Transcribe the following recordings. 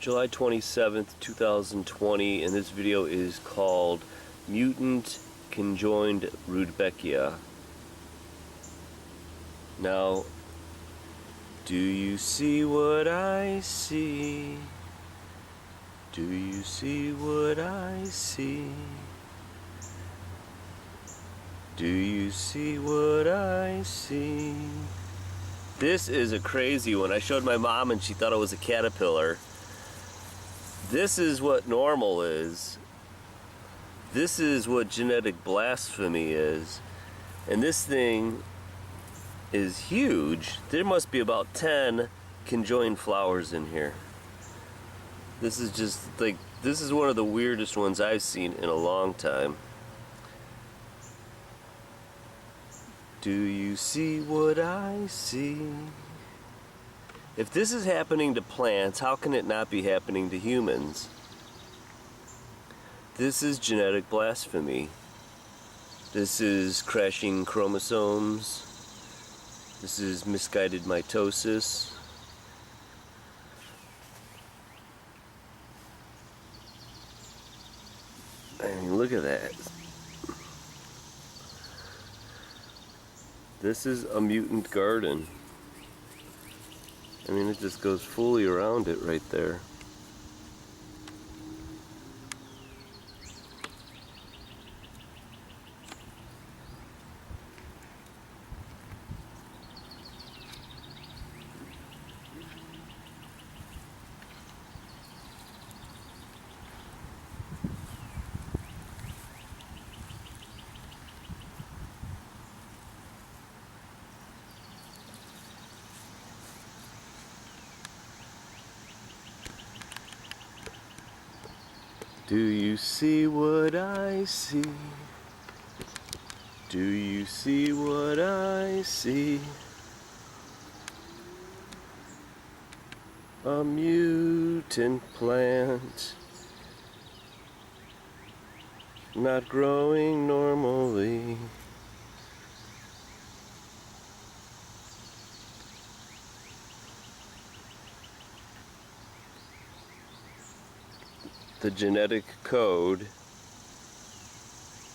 July 27th, 2020, and this video is called Mutant Conjoined Rudbeckia. Now, do you see what I see? Do you see what I see? Do you see what I see? This is a crazy one. I showed my mom and she thought it was a caterpillar. This is what normal is. This is what genetic blasphemy is. And this thing is huge. There must be about 10 conjoined flowers in here. This is just like, this is one of the weirdest ones I've seen in a long time. Do you see what I see? If this is happening to plants, how can it not be happening to humans? This is genetic blasphemy. This is crashing chromosomes. This is misguided mitosis. I mean, look at that. This is a mutant garden. I mean, it just goes fully around it right there. Do you see what I see? Do you see what I see? A mutant plant, not growing normally. The genetic code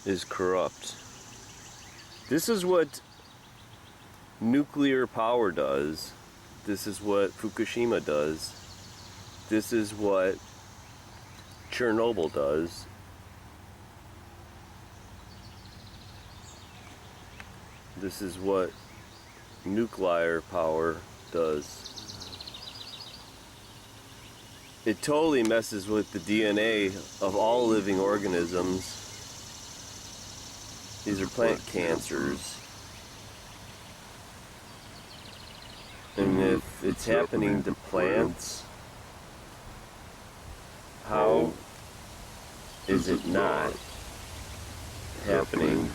is corrupt. This is what nuclear power does. This is what Fukushima does. This is what Chernobyl does. This is what nuclear power does. It totally messes with the DNA of all living organisms. These are plant cancers. And if it's happening to plants, how is it not happening?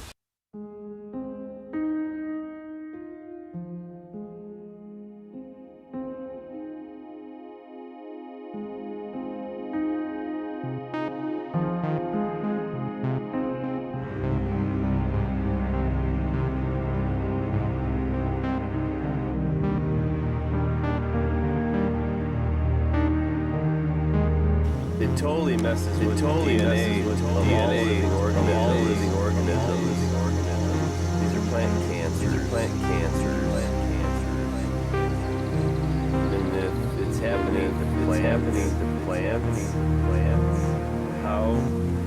It totally messes with the DNA of all living organisms. These are plant cancers. And if it's happening to plants,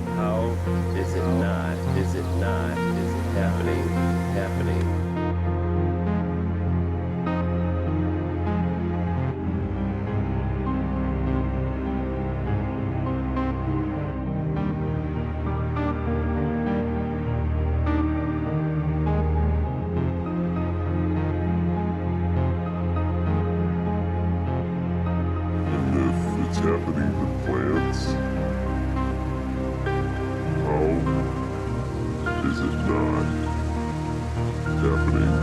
how is it not? Is it happening? Happening to plants? How is it not happening?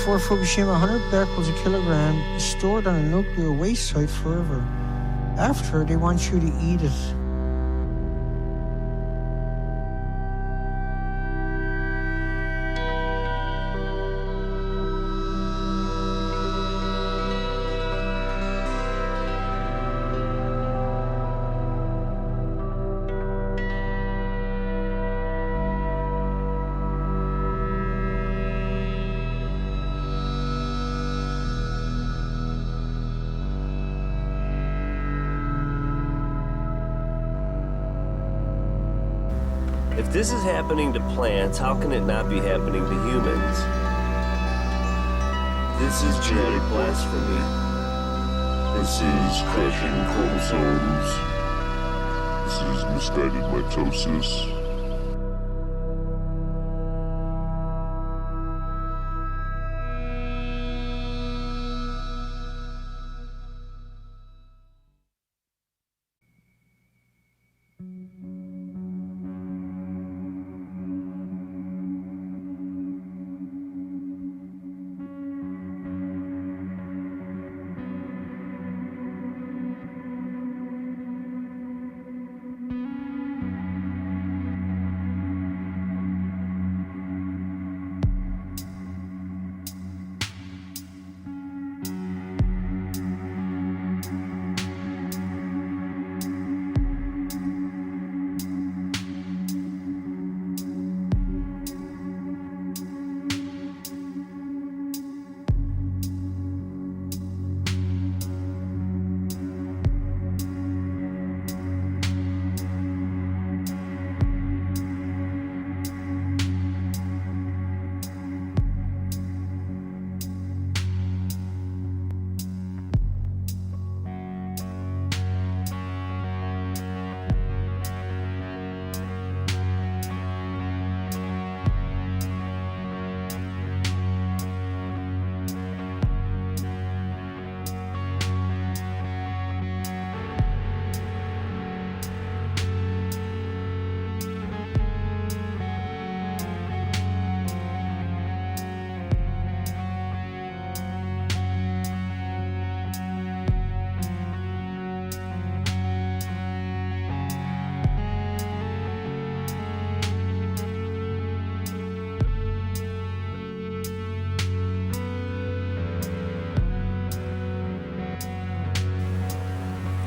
before Fukushima, 100 becquerels a kilogram is stored on a nuclear waste site forever. After, they want you to eat it. If this is happening to plants, how can it not be happening to humans? This is genetic blasphemy. This is crushing chromosomes. This is misguided mitosis.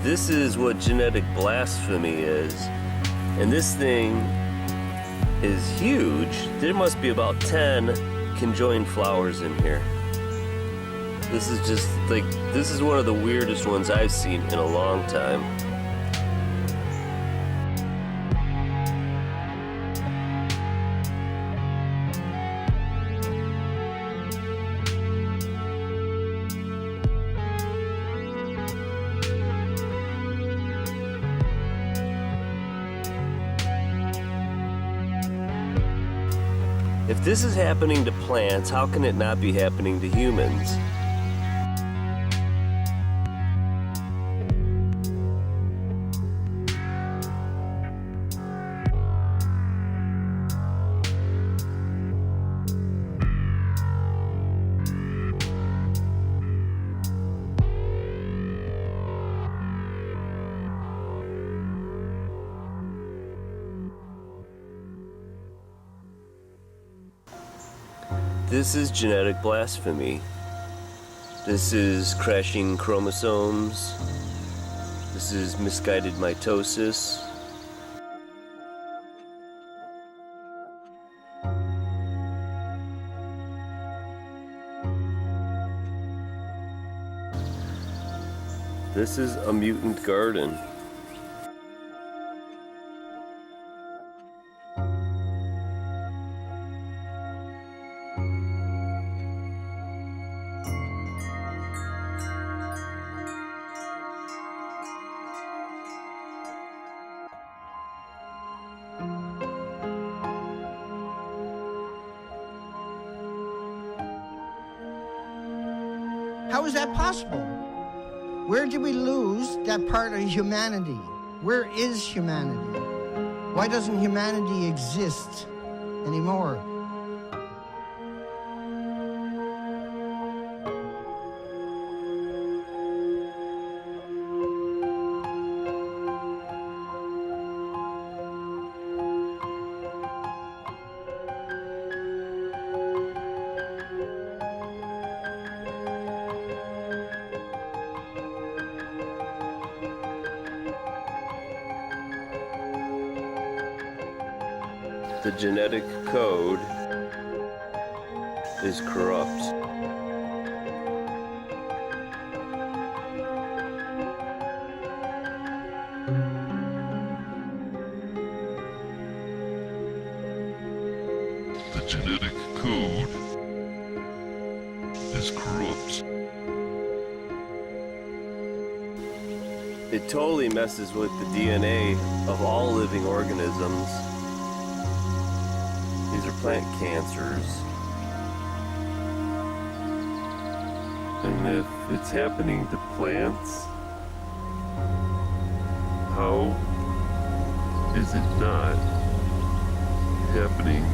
This is what genetic blasphemy is. And this thing is huge. There must be about 10 conjoined flowers in here. This is just like, this is one of the weirdest ones I've seen in a long time. If this is happening to plants, how can it not be happening to humans? This is genetic blasphemy. This is crashing chromosomes. This is misguided mitosis. This is a mutant garden. How is that possible? Where did we lose that part of humanity? Where is humanity? Why doesn't humanity exist anymore? The genetic code is corrupt. The genetic code is corrupt. It totally messes with the DNA of all living organisms. These are plant cancers. And if it's happening to plants, how is it not happening?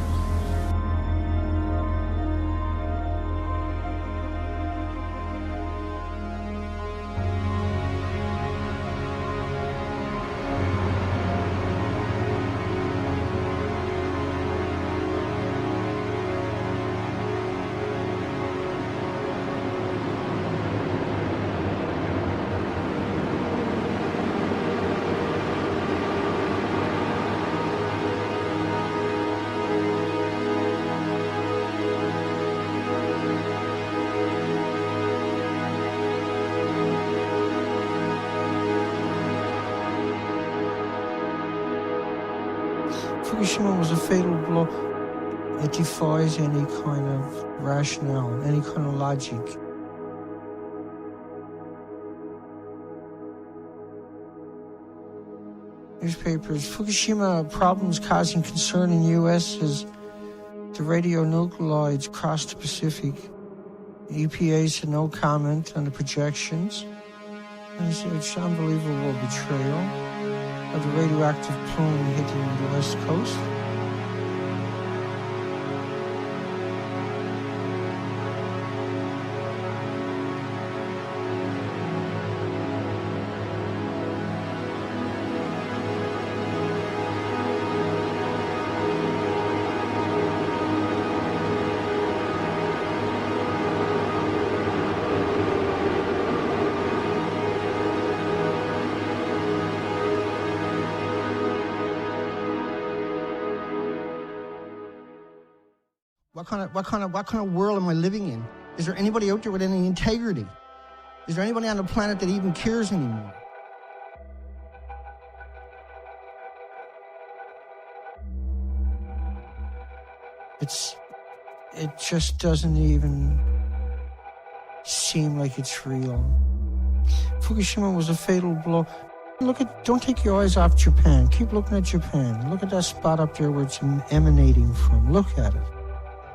Fukushima was a fatal blow. It defies any kind of rationale, any kind of logic. Newspapers, Fukushima problems causing concern in U.S. as the radionuclides crossed the Pacific. EPA said no comment on the projections. It's unbelievable betrayal of the radioactive plume hitting the West Coast. What kind of world am I living in? Is there anybody out there with any integrity? Is there anybody on the planet that even cares anymore? It just doesn't even seem like it's real. Fukushima was a fatal blow. Don't take your eyes off Japan. Keep looking at Japan. Look at that spot up there where it's emanating from. Look at it.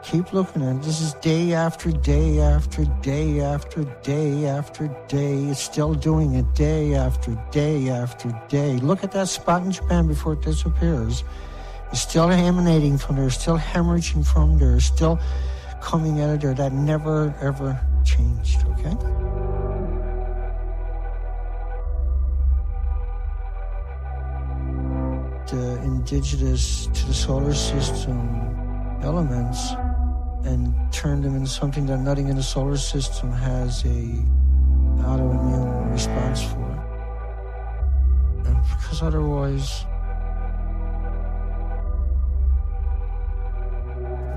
Keep looking at it. This is day after day after day after day after day. It's still doing it day after day after day. Look at that spot in Japan before it disappears. It's still emanating from there, still hemorrhaging from there, still coming out of there. That never, ever changed, okay? The indigenous to the solar system elements and turn them into something that nothing in the solar system has a autoimmune response for. And because otherwise,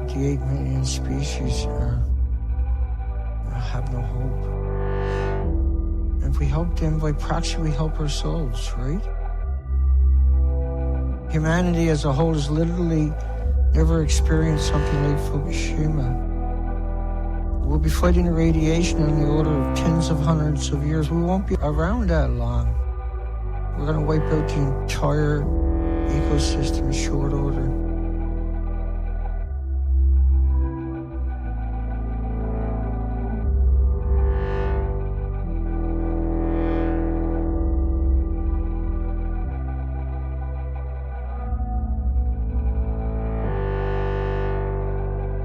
the 8 million species have no hope. And if we help them by proxy, we help ourselves, right? Humanity as a whole has literally never experienced something like Fukushima. We'll be fighting the radiation on the order of tens of hundreds of years. We won't be around that long. We're going to wipe out the entire ecosystem in short order.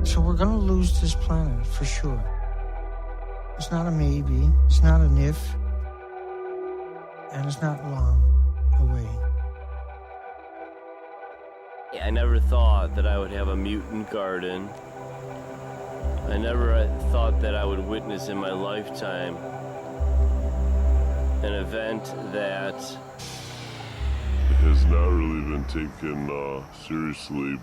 So we're going to lose this planet, for sure. It's not a maybe, it's not an if, and it's not long away. I never thought that I would have a mutant garden. I never thought that I would witness in my lifetime an event that It has not really been taken seriously.